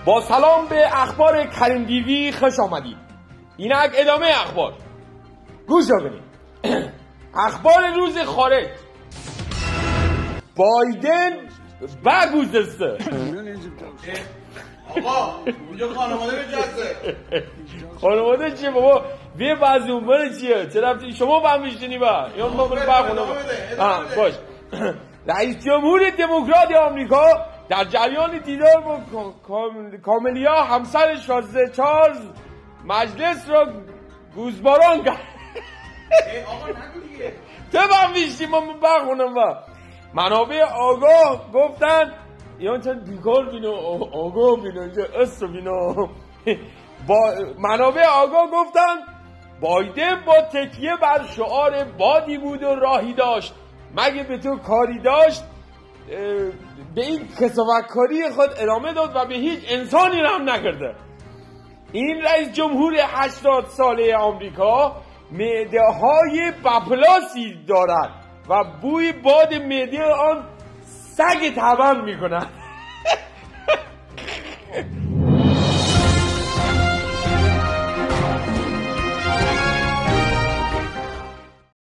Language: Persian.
با سلام به اخبار کریم دیوی خوش آمدید. اینک ادامه اخبار. گوش کنید. اخبار روز خارج. بایدن برگزیده. آقا اونجا خانواده بجسته. خانواده چیه بابا؟ بیا بعضی اونور چیه؟ چه رفتی شما با هم میشتنی با؟ یا ما برای برخونم باش. رئیس جمهور دموکرات آمریکا در جریان دیدار با کاملیا همسر شازده چارلز مجلس را گوزباران کرد. آقا نگو دیگه. تو با هم میشتی ما برخونم با. منابع آگاه گفتن یا چند بیکار بینو آگاه بینو اینجا اصلا بینو با منابع آگاه گفتن بایدن با تکیه بر شعار بادی بود و راهی داشت، مگه به تو کاری داشت، به این کسافتکاری خود ادامه داد و به هیچ انسانی رحم نکرده. این رئیس جمهور 80 ساله آمریکا معده های بپلاسی دارد و بوی باد معده آن سگ تبن میکند.